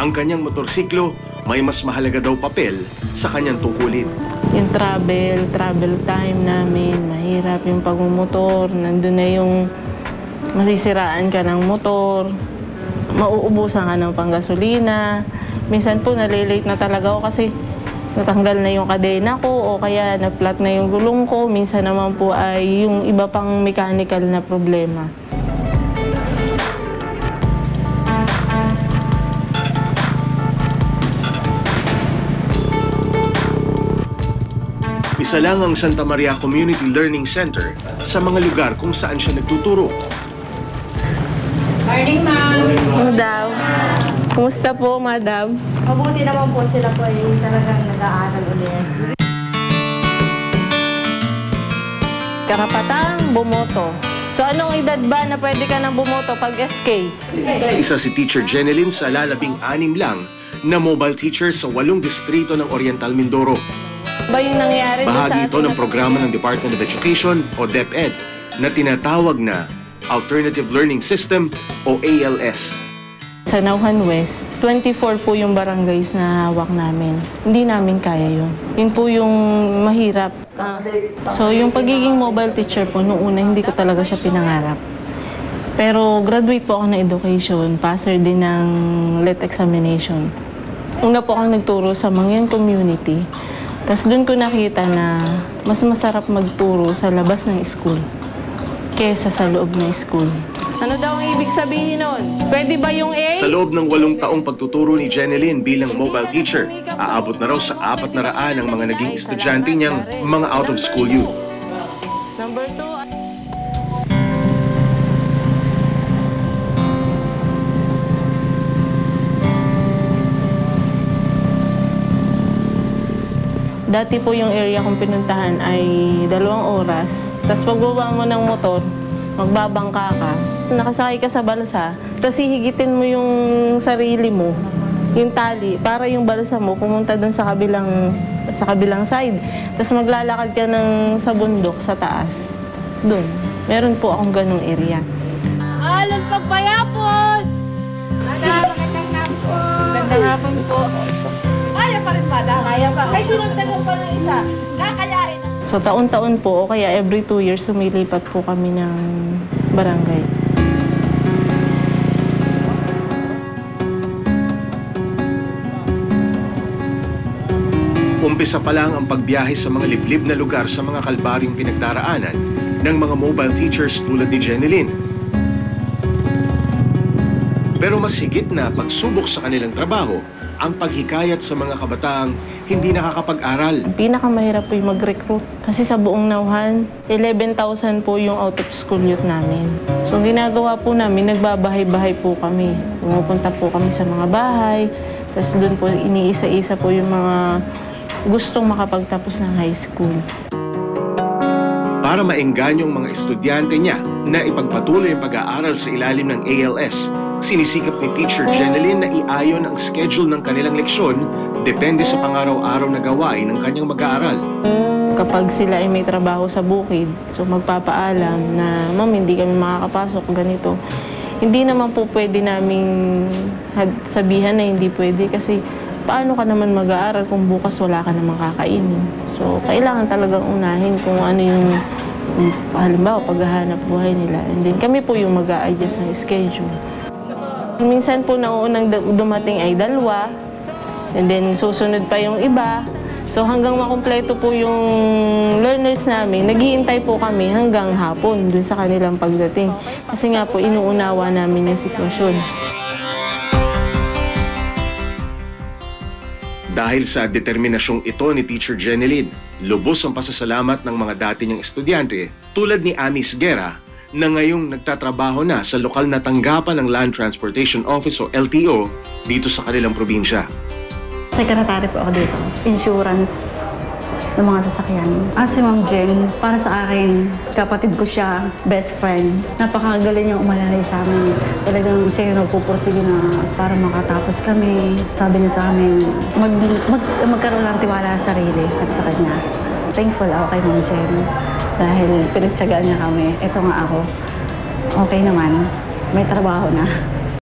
ang kanyang motorsiklo may mas mahalaga daw papel sa kanyang tungkulin. Yung travel time namin, mahirap yung pagmumotor. Nandun na yung masisiraan ka ng motor, mauubusan ka ng panggasolina. Minsan po nalilate na talaga ako kasi natanggal na yung kadena ko o kaya na-flat na yung gulong ko. Minsan naman po ay yung iba pang mechanical na problema. Isa lang ang Santa Maria Community Learning Center sa mga lugar kung saan siya nagtuturo. Morning, ma'am. Madam. Kumusta po, madam? Mabuti naman po sila po ay talagang nag-aaral ulit. Karapatang bumoto. So anong edad ba na pwede ka nang bumoto pag SK? Isa si Teacher Jeneline sa lalabing-anim lang na mobile teacher sa 8 distrito ng Oriental Mindoro. Ba yung nangyari Bahagi ito ng programa ng Department of Education o DepEd na tinatawag na Alternative Learning System o ALS. Sa Nauhan West, 24 po yung barangays na hawak namin. Hindi namin kaya yun. Yun po yung mahirap. So yung pagiging mobile teacher po, noong una hindi ko talaga siya pinangarap. Pero graduate po ako ng education, passer din ng LET examination. Una po akong nagturo sa Mangyan Community. Tapos doon ko nakita na mas masarap magturo sa labas ng school kesa sa loob ng school. Ano daw ang ibig sabihin nun? Pwede ba yung A? Sa loob ng 8 taong pagtuturo ni Jeneline bilang mobile teacher, aabot na raw sa 400 ang mga naging estudyante niyang mga out-of-school youth. Number 2. Dati po yung area kong pinuntahan ay 2 oras. Tapos pagbaba mo ng motor, magbabangka ka. So, nakasakay ka sa balsa, tapos hihigitin mo yung sarili mo, yung tali, para yung balsa mo pumunta dun sa kabilang side. Tapos maglalakad ka sa bundok, sa taas. Dun. Meron po akong ganong area. Alan pagpayapon! Magandang hapon! Magandang hapon po. Kaya pa rin, madam. Kaya pa. Ay, sinuntagon pa ng isa. Kakayain. So, taon-taon po, o kaya every 2 years, sumilipat po kami ng barangay. Umpisa pa lang ang pagbiyahe sa mga liblib na lugar sa mga kalbaryong pinagdaraanan ng mga mobile teachers tulad ni Jeneline. Pero mas higit na pagsubok sa kanilang trabaho ang paghikayat sa mga kabataang hindi nakakapag-aral. Ang pinakamahirap po yung mag-recruit. Kasi sa buong Nauhan, 11,000 po yung out-of-school youth namin. So ang ginagawa po namin, nagbabahay-bahay po kami. Pumupunta po kami sa mga bahay, tapos doon po iniisa-isa po yung mga gustong makapagtapos ng high school. Para maengganyo ang mga estudyante niya na ipagpatuloy ang pag-aaral sa ilalim ng ALS, sinisikap ni Teacher Jeneline na iayon ang schedule ng kanilang leksyon depende sa pangaraw-araw na gawain ng kanyang mag-aaral. Kapag sila ay may trabaho sa bukid, so magpapaalam na, "Ma'am, hindi kami makakapasok, ganito." Hindi naman po pwede naming sabihan na hindi pwede kasi paano ka naman mag-aaral kung bukas wala ka namang kakainin. So, kailangan talagang unahin kung ano yung, halimbawa, paghahanap buhay nila. And then kami po yung mag-a-adjust ng schedule. Minsan po nauunang dumating ay 2, and then susunod pa yung iba. So hanggang makumpleto po yung learners namin, naghihintay po kami hanggang hapon dun sa kanilang pagdating. Kasi nga po, inuunawa namin yung sitwasyon. Dahil sa determinasyong ito ni Teacher Jeneline, lubos ang pasasalamat ng mga dati niyang estudyante tulad ni Amis Guerra na ngayong nagtatrabaho na sa lokal na tanggapan ng Land Transportation Office o LTO dito sa kanilang probinsya. Secretary po ako dito. Insurance ng mga sasakyan. Si Ma'am Jen, para sa akin, kapatid ko siya, best friend. Napakagaling niyang umalalay sa amin. Talagang siya yung nagpupursige na para makatapos kami. Sabi niya sa amin, magkaroon lang tiwala sa sarili at sa kanya. Thankful ako kay Ma'am Jen. Dahil pinagtsagaan niya kami. Ito nga ako. Okay naman. May trabaho na.